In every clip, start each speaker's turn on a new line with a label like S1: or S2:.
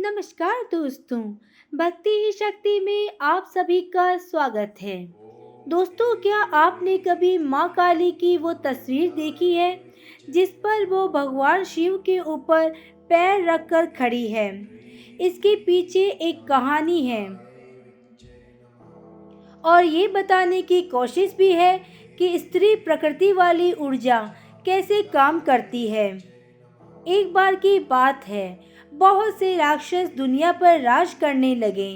S1: नमस्कार दोस्तों, भक्ति ही शक्ति में आप सभी का स्वागत है। दोस्तों, क्या आपने कभी माँ काली की वो तस्वीर देखी है जिस पर वो भगवान शिव के ऊपर पैर रखकर खड़ी है? इसके पीछे एक कहानी है और ये बताने की कोशिश भी है कि स्त्री प्रकृति वाली ऊर्जा कैसे काम करती है। एक बार की बात है, बहुत से राक्षस दुनिया पर राज करने लगे।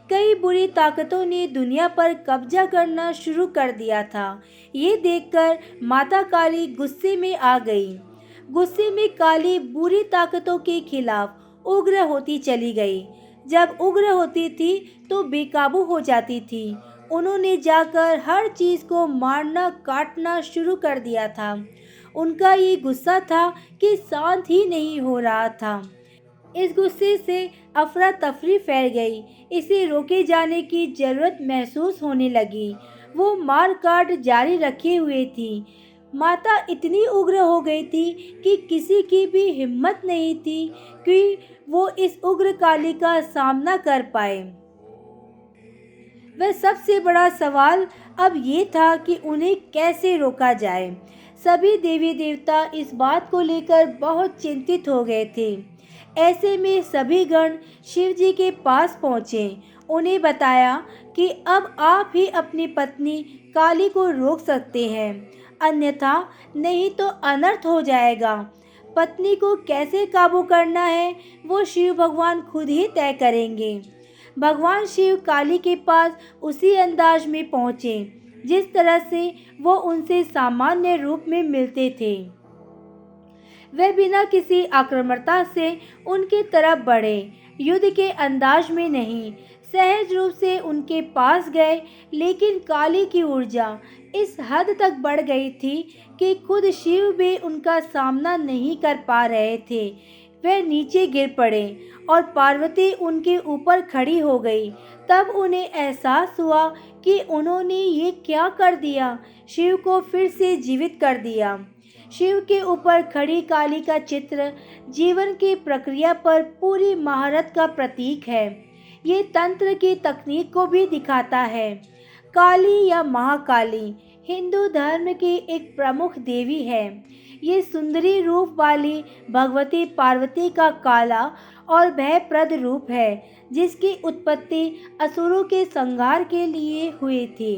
S1: कई बुरी ताकतों ने दुनिया पर कब्जा करना शुरू कर दिया था। ये देखकर माता काली गुस्से में आ गई। गुस्से में काली बुरी ताकतों के खिलाफ उग्र होती चली गई। जब उग्र होती थी तो बेकाबू हो जाती थी। उन्होंने जाकर हर चीज को मारना काटना शुरू कर दिया था। उनका ये गुस्सा था कि शांत ही नहीं हो रहा था। इस गुस्से से अफरा तफरी फैल गई। इसे रोके जाने की जरूरत महसूस होने लगी। वो मार काट जारी रखे हुए थी। माता इतनी उग्र हो गई थी कि किसी की भी हिम्मत नहीं थी कि वो इस उग्र काली का सामना कर पाए। वह सबसे बड़ा सवाल अब ये था कि उन्हें कैसे रोका जाए। सभी देवी देवता इस बात को लेकर बहुत चिंतित हो गए थे। ऐसे में सभी गण शिव जी के पास पहुँचे। उन्हें बताया कि अब आप ही अपनी पत्नी काली को रोक सकते हैं, अन्यथा नहीं तो अनर्थ हो जाएगा। पत्नी को कैसे काबू करना है वो शिव भगवान खुद ही तय करेंगे। भगवान शिव काली के पास उसी अंदाज में पहुँचे जिस तरह से वो उनसे सामान्य रूप में मिलते थे। वे बिना किसी आक्रामकता से उनकी तरफ बढ़े, युद्ध के अंदाज में नहीं, सहज रूप से उनके पास गए। लेकिन काली की ऊर्जा इस हद तक बढ़ गई थी कि खुद शिव भी उनका सामना नहीं कर पा रहे थे। वे नीचे गिर पड़े और पार्वती उनके ऊपर खड़ी हो गई। तब उन्हें एहसास हुआ कि उन्होंने ये क्या कर दिया, शिव को फिर से जीवित कर दिया। शिव के ऊपर खड़ी काली का चित्र जीवन की प्रक्रिया पर पूरी महारत का प्रतीक है। ये तंत्र की तकनीक को भी दिखाता है। काली या महाकाली हिंदू धर्म की एक प्रमुख देवी है। ये सुंदरी रूप वाली भगवती पार्वती का काला और भयप्रद रूप है, जिसकी उत्पत्ति असुरों के संहार के लिए हुई थी।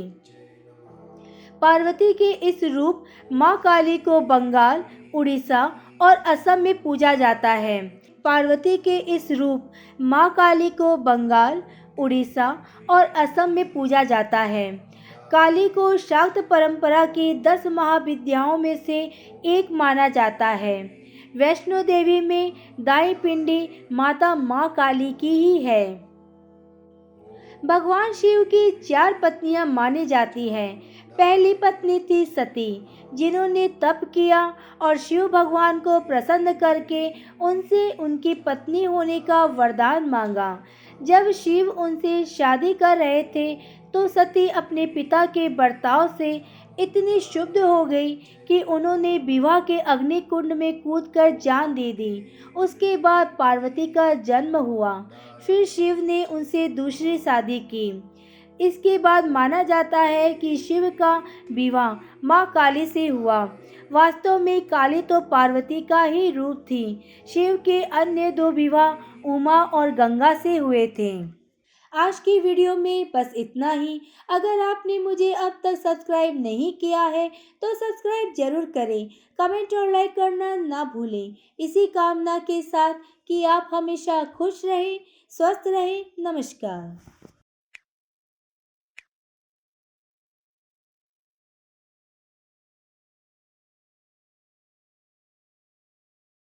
S1: पार्वती के इस रूप माँ काली को बंगाल, उड़ीसा और असम में पूजा जाता है। पार्वती के इस रूप माँ काली को बंगाल, उड़ीसा और असम में पूजा जाता है। काली को शाक्त परंपरा की 10 महाविद्याओं में से एक माना जाता है। वैष्णो देवी में दाई पिंडी माता माँ काली की ही है। भगवान शिव की 4 पत्नियां मानी जाती हैं। पहली पत्नी थी सती, जिन्होंने तप किया और शिव भगवान को प्रसन्न करके उनसे उनकी पत्नी होने का वरदान मांगा। जब शिव उनसे शादी कर रहे थे तो सती अपने पिता के बर्ताव से इतनी क्षुब्ध हो गई कि उन्होंने विवाह के अग्निकुंड में कूदकर जान दे दी। उसके बाद पार्वती का जन्म हुआ। फिर शिव ने उनसे दूसरी शादी की। इसके बाद माना जाता है कि शिव का विवाह माँ काली से हुआ। वास्तव में काली तो पार्वती का ही रूप थी। शिव के अन्य 2 विवाह उमा और गंगा से हुए थे। आज की वीडियो में बस इतना ही। अगर आपने मुझे अब तक सब्सक्राइब नहीं किया है तो सब्सक्राइब जरूर करें। कमेंट और लाइक करना ना भूलें। इसी कामना के साथ कि आप हमेशा खुश रहें, स्वस्थ रहें। नमस्कार।